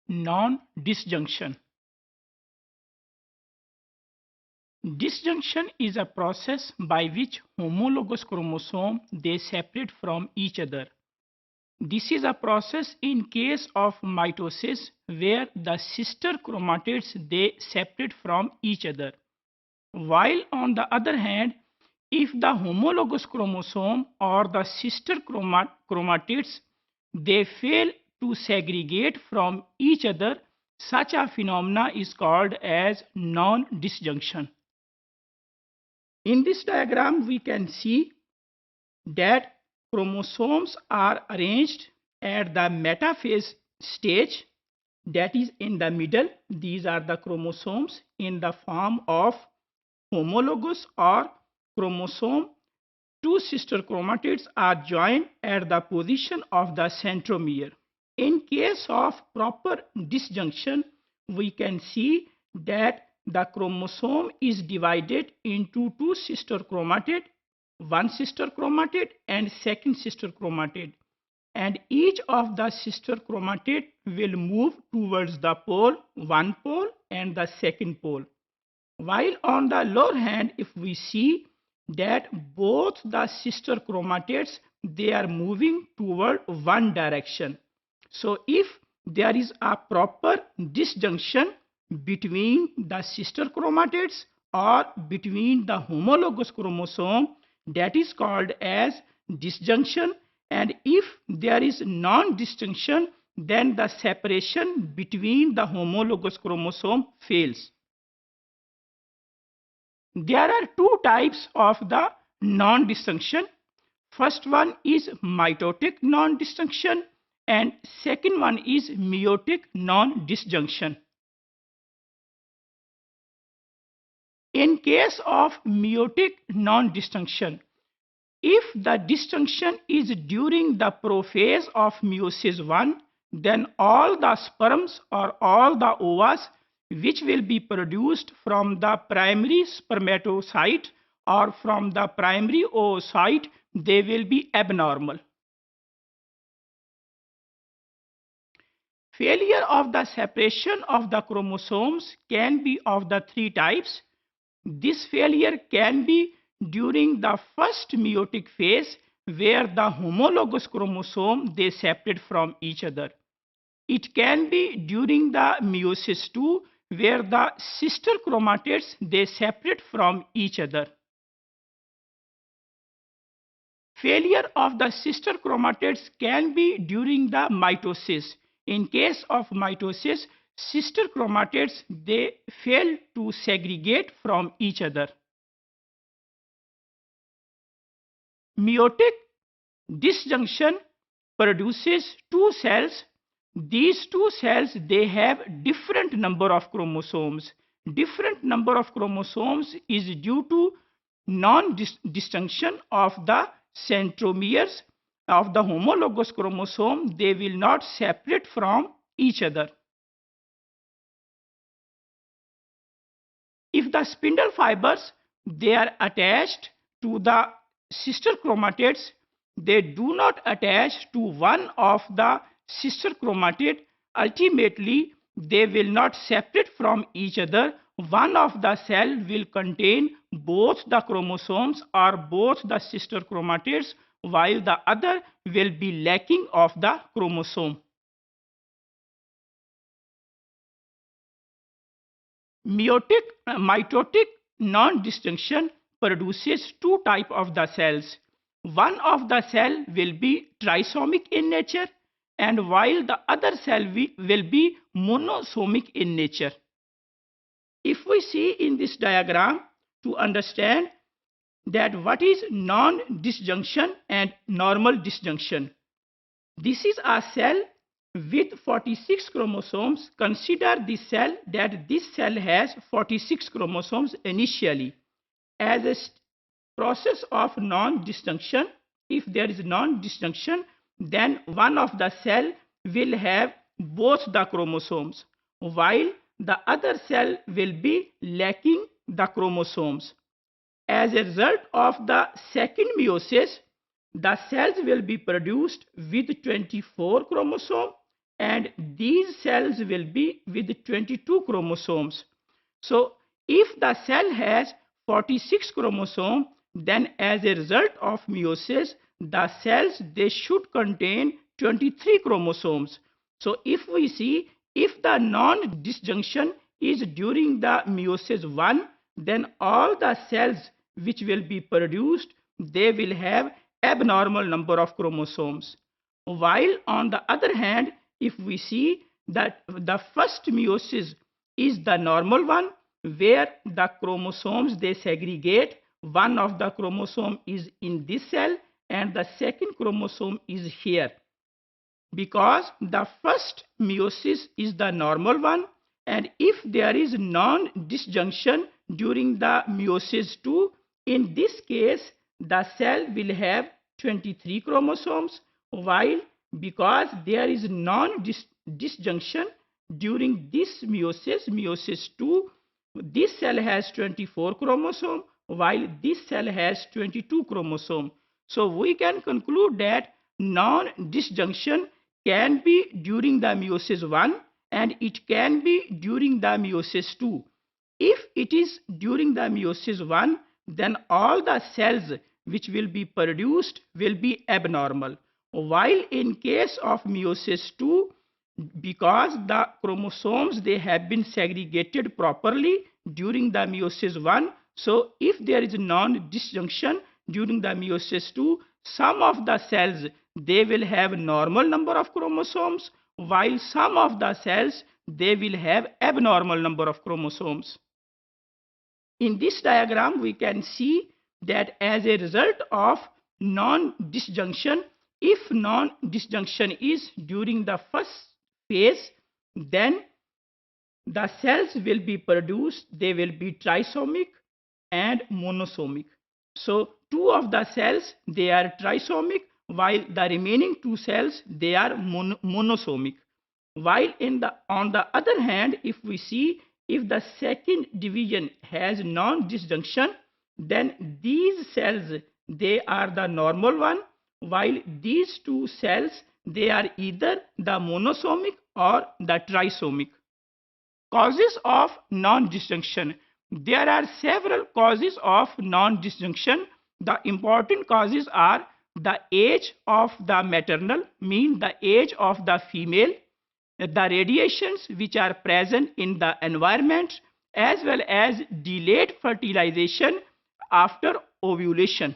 non-disjunction. Disjunction is a process by which homologous chromosomes they separate from each other. This is a process in case of mitosis where the sister chromatids they separate from each other. While on the other hand, if the homologous chromosome or the sister chromatids they fail to segregate from each other, such a phenomena is called as non-disjunction. In this diagram, we can see that chromosomes are arranged at the metaphase stage, that is in the middle. These are the chromosomes in the form of homologous or chromosome. Two sister chromatids are joined at the position of the centromere. In case of proper disjunction, we can see that the chromosome is divided into two sister chromatids, one sister chromatid and second sister chromatid, and each of the sister chromatid will move towards the pole, one pole and the second pole. While on the lower hand, if we see that both the sister chromatids they are moving toward one direction. So if there is a proper disjunction between the sister chromatids or between the homologous chromosome, that is called as disjunction, and if there is non-disjunction, then the separation between the homologous chromosome fails. There are two types of the non-disjunction. First one is mitotic non-disjunction and second one is meiotic non-disjunction. In case of meiotic non-disjunction, if the disjunction is during the prophase of meiosis 1, then all the sperms or all the ovas which will be produced from the primary spermatocyte or from the primary oocyte, they will be abnormal. Failure of the separation of the chromosomes can be of the three types. This failure can be during the first meiotic phase where the homologous chromosome they separate from each other. It can be during the meiosis 2 where the sister chromatids they separate from each other. Failure of the sister chromatids can be during the mitosis. In case of mitosis, sister chromatids they fail to segregate from each other. Meiotic disjunction produces two cells. These two cells they have different number of chromosomes. Different number of chromosomes is due to non-disjunction of the centromeres of the homologous chromosome. They will not separate from each other. If the spindle fibers they are attached to the sister chromatids, they do not attach to one of the sister chromatid, ultimately they will not separate from each other. One of the cell will contain both the chromosomes or both the sister chromatids, while the other will be lacking of the chromosome. Mitotic non-disjunction produces two types of the cells. One of the cell will be trisomic in nature, and while the other cell will be monosomic in nature. If we see in this diagram to understand that what is non-disjunction and normal disjunction. This is a cell with 46 chromosomes. Consider this cell that this cell has 46 chromosomes initially. As a process of non-disjunction, if there is non-disjunction, then one of the cell will have both the chromosomes, while the other cell will be lacking the chromosomes. As a result of the second meiosis, the cells will be produced with 24 chromosomes and these cells will be with 22 chromosomes. So if the cell has 46 chromosomes, then as a result of meiosis, the cells they should contain 23 chromosomes. So if we see, if the non-disjunction is during the meiosis 1, then all the cells which will be produced, they will have abnormal number of chromosomes. While on the other hand, if we see that the first meiosis is the normal one, where the chromosomes they segregate, one of the chromosome is in this cell and the second chromosome is here. Because the first meiosis is the normal one, and if there is non-disjunction during the meiosis 2, in this case the cell will have 23 chromosomes, while because there is non-disjunction during this meiosis 2, this cell has 24 chromosomes while this cell has 22 chromosomes. So we can conclude that non-disjunction can be during the meiosis 1 and it can be during the meiosis 2. If it is during the meiosis 1, then all the cells which will be produced will be abnormal. While in case of meiosis 2, because the chromosomes they have been segregated properly during the meiosis 1, so if there is non-disjunction during the meiosis 2, some of the cells they will have normal number of chromosomes, while some of the cells they will have abnormal number of chromosomes. In this diagram we can see that as a result of non-disjunction, if non-disjunction is during the first phase, then the cells will be produced, they will be trisomic and monosomic. So two of the cells they are trisomic, while the remaining two cells they are monosomic. While on the other hand, if we see, if the second division has non-disjunction, then these cells they are the normal one, while these two cells they are either the monosomic or the trisomic. Causes of non-disjunction. There are several causes of non-disjunction. The important causes are the age of the maternal, mean the age of the female, the radiations which are present in the environment, as well as delayed fertilization after ovulation.